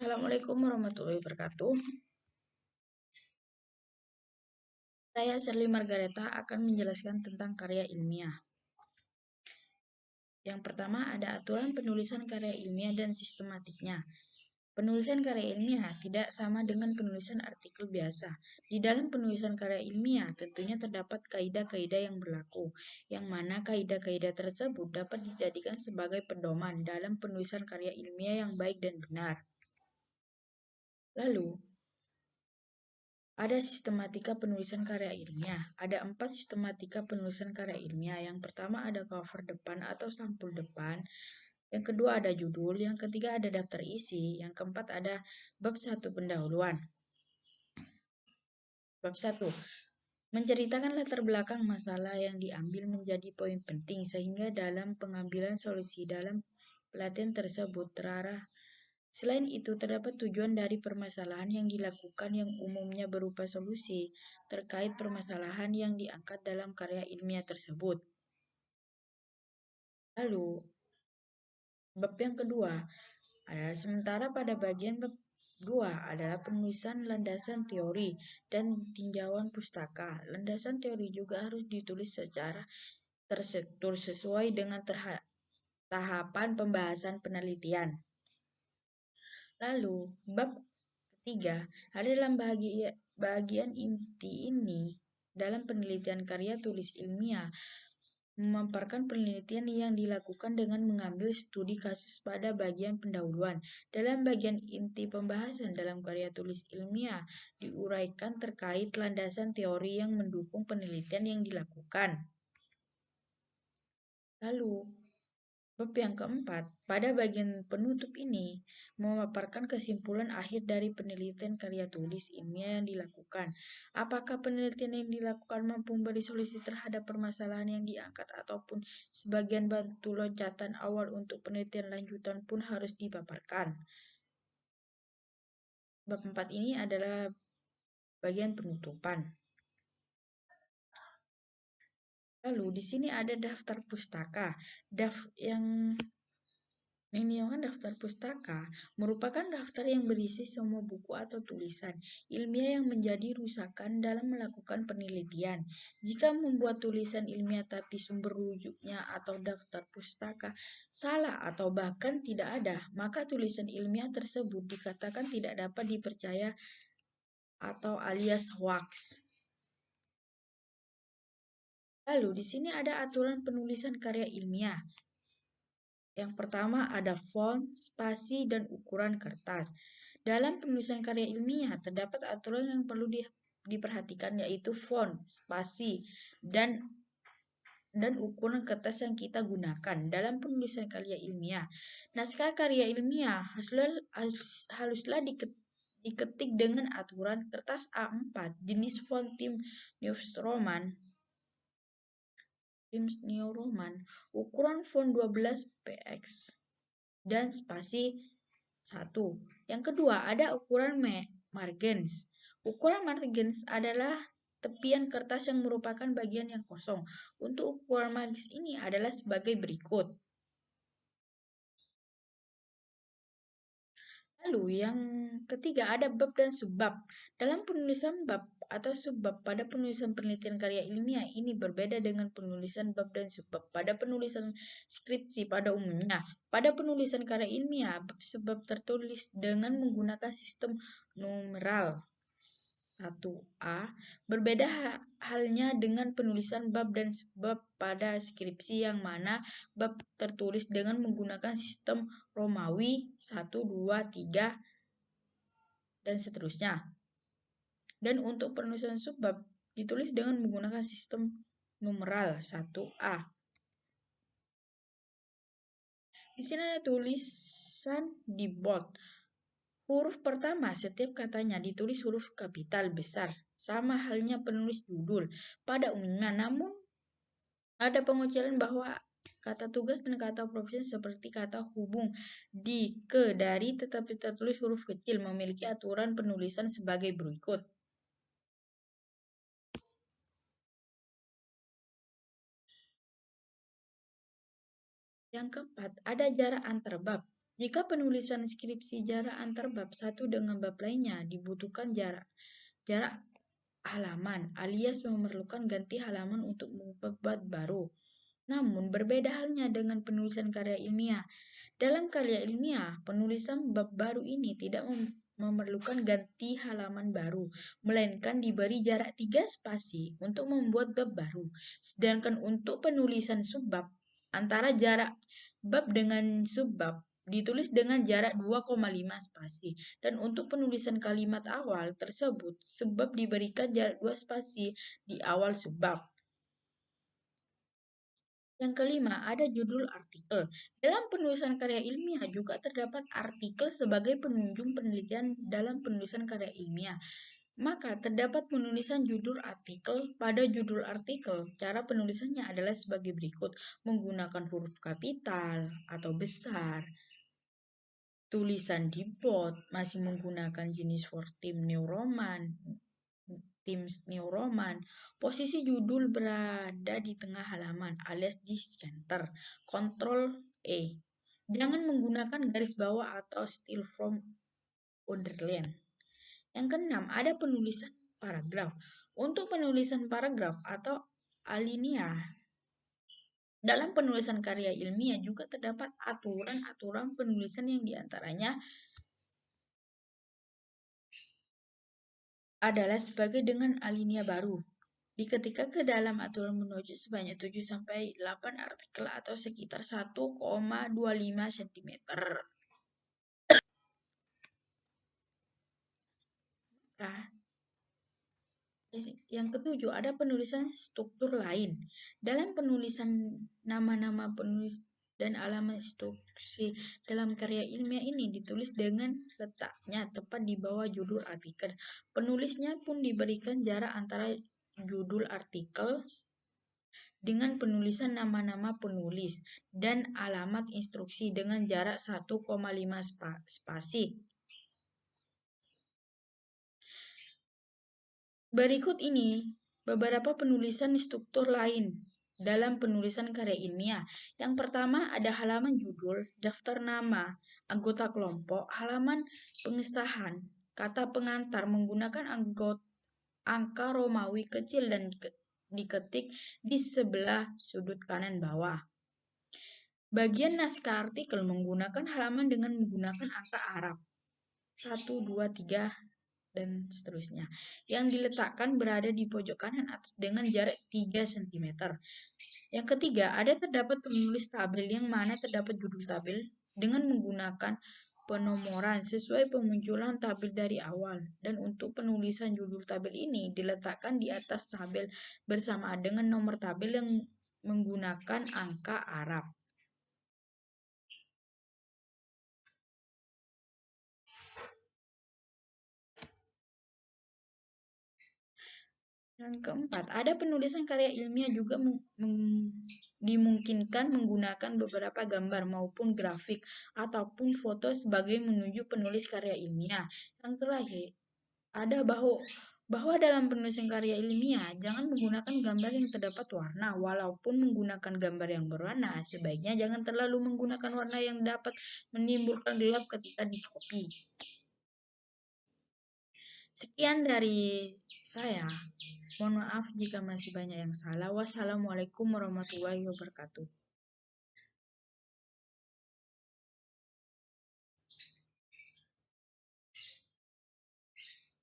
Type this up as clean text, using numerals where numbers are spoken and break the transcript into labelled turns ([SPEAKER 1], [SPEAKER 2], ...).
[SPEAKER 1] Assalamualaikum warahmatullahi wabarakatuh. Saya Shirley Margareta akan menjelaskan tentang karya ilmiah. Yang pertama ada aturan penulisan karya ilmiah dan sistematiknya. Penulisan karya ilmiah tidak sama dengan penulisan artikel biasa. Di dalam penulisan karya ilmiah tentunya terdapat kaidah-kaidah yang berlaku, yang mana kaidah-kaidah tersebut dapat dijadikan sebagai pedoman dalam penulisan karya ilmiah yang baik dan benar. Lalu, ada sistematika penulisan karya ilmiah. Ada 4 sistematika penulisan karya ilmiah. Yang pertama ada cover depan atau sampul depan. Yang kedua ada judul. Yang ketiga ada daftar isi. Yang keempat ada bab 1 pendahuluan. Bab 1. Menceritakan latar belakang masalah yang diambil menjadi poin penting sehingga dalam pengambilan solusi dalam pelatihan tersebut terarah. Selain itu, terdapat tujuan dari permasalahan yang dilakukan yang umumnya berupa solusi terkait permasalahan yang diangkat dalam karya ilmiah tersebut. Lalu, bab yang kedua adalah sementara pada bagian bab 2 adalah penulisan landasan teori dan tinjauan pustaka. Landasan teori juga harus ditulis secara terstruktur sesuai dengan tahapan pembahasan penelitian. Lalu, bab ketiga, ada dalam bagian inti ini dalam penelitian karya tulis ilmiah memaparkan penelitian yang dilakukan dengan mengambil studi kasus pada bagian pendahuluan. Dalam bagian inti pembahasan dalam karya tulis ilmiah diuraikan terkait landasan teori yang mendukung penelitian yang dilakukan. Lalu, bab yang keempat, pada bagian penutup ini, memaparkan kesimpulan akhir dari penelitian karya tulis ilmiah yang dilakukan. Apakah penelitian yang dilakukan mampu memberi solusi terhadap permasalahan yang diangkat ataupun sebagian batu loncatan awal untuk penelitian lanjutan pun harus dipaparkan. Bab 4 ini adalah bagian penutupan. Lalu di sini ada daftar pustaka. Ini kan daftar pustaka merupakan daftar yang berisi semua buku atau tulisan ilmiah yang menjadi rujukan dalam melakukan penelitian. Jika membuat tulisan ilmiah tapi sumber rujuknya atau daftar pustaka salah atau bahkan tidak ada, maka tulisan ilmiah tersebut dikatakan tidak dapat dipercaya atau alias hoax. Lalu di sini ada aturan penulisan karya ilmiah. Yang pertama ada font, spasi, dan ukuran kertas. Dalam penulisan karya ilmiah terdapat aturan yang perlu diperhatikan yaitu font, spasi, dan ukuran kertas yang kita gunakan dalam penulisan karya ilmiah. Naskah karya ilmiah haruslah diketik dengan aturan kertas A4 jenis font Times New Roman, ukuran font 12 px, dan spasi 1. Yang kedua, ada ukuran margins. Ukuran margins adalah tepian kertas yang merupakan bagian yang kosong. Untuk ukuran margins ini adalah sebagai berikut. Lalu yang ketiga ada bab dan subbab. Dalam penulisan bab atau subbab pada penulisan penelitian karya ilmiah ini berbeda dengan penulisan bab dan subbab pada penulisan skripsi pada umumnya. Pada penulisan karya ilmiah, bab subbab tertulis dengan menggunakan sistem numeral 1A. Berbeda halnya dengan penulisan bab dan subbab pada skripsi yang mana bab tertulis dengan menggunakan sistem Romawi 1, 2, 3, dan seterusnya. Dan untuk penulisan subbab ditulis dengan menggunakan sistem numeral 1A. Di sini ada tulisan di bold. Huruf pertama setiap katanya ditulis huruf kapital besar, sama halnya penulis judul pada umumnya. Namun ada pengucilan bahwa kata tugas dan kata profesi seperti kata hubung di ke dari tetapi tertulis huruf kecil memiliki aturan penulisan sebagai berikut. Yang keempat, ada jarak antar bab. Jika penulisan skripsi jarak antar bab satu dengan bab lainnya dibutuhkan jarak halaman alias memerlukan ganti halaman untuk membuat bab baru. Namun berbeda halnya dengan penulisan karya ilmiah. Dalam karya ilmiah, penulisan bab baru ini tidak memerlukan ganti halaman baru, melainkan diberi jarak 3 spasi untuk membuat bab baru. Sedangkan untuk penulisan subbab, antara jarak bab dengan subbab ditulis dengan jarak 2,5 spasi. Dan untuk penulisan kalimat awal tersebut, subbab diberikan jarak 2 spasi di awal subbab. Yang kelima, ada judul artikel. Dalam penulisan karya ilmiah juga terdapat artikel sebagai penunjang penelitian dalam penulisan karya ilmiah. Maka terdapat penulisan judul artikel. Pada judul artikel, cara penulisannya adalah sebagai berikut, menggunakan huruf kapital atau besar. Tulisan di bold masih menggunakan jenis Wortim New Roman, Times New Roman. Posisi judul berada di tengah halaman alias di center. Ctrl E. Jangan menggunakan garis bawah atau style from underline. Yang keenam, ada penulisan paragraf. Untuk penulisan paragraf atau alinea dalam penulisan karya ilmiah juga terdapat aturan-aturan penulisan yang diantaranya adalah sebagai dengan alinea baru. Diketikkan ke dalam aturan menuju sebanyak 7-8 artikel atau sekitar 1,25 cm. Nah, yang ketujuh, ada penulisan struktur lain. Dalam penulisan nama-nama penulis dan alamat instruksi dalam karya ilmiah ini ditulis dengan letaknya tepat di bawah judul artikel. Penulisnya pun diberikan jarak antara judul artikel dengan penulisan nama-nama penulis dan alamat instruksi dengan jarak 1,5 spasi. Berikut ini beberapa penulisan struktur lain dalam penulisan karya ilmiah. Yang pertama ada halaman judul, daftar nama, anggota kelompok, halaman pengesahan, kata pengantar menggunakan angka Romawi kecil dan diketik di sebelah sudut kanan bawah. Bagian naskah artikel menggunakan halaman dengan menggunakan angka Arab 1, 2, 3, dan seterusnya. Yang diletakkan berada di pojok kanan atas dengan jarak 3 cm. Yang ketiga, ada terdapat penulis tabel yang mana terdapat judul tabel dengan menggunakan penomoran sesuai pemunculan tabel dari awal. Dan untuk penulisan judul tabel ini diletakkan di atas tabel bersamaan dengan nomor tabel yang menggunakan angka Arab. Yang keempat, ada penulisan karya ilmiah juga dimungkinkan menggunakan beberapa gambar maupun grafik ataupun foto sebagai menunjuk penulis karya ilmiah. Yang terakhir, ada bahwa dalam penulisan karya ilmiah jangan menggunakan gambar yang terdapat warna. Walaupun menggunakan gambar yang berwarna, sebaiknya jangan terlalu menggunakan warna yang dapat menimbulkan gelap ketika dikopi. Sekian dari saya. Mohon maaf jika masih banyak yang salah. Wassalamualaikum warahmatullahi wabarakatuh.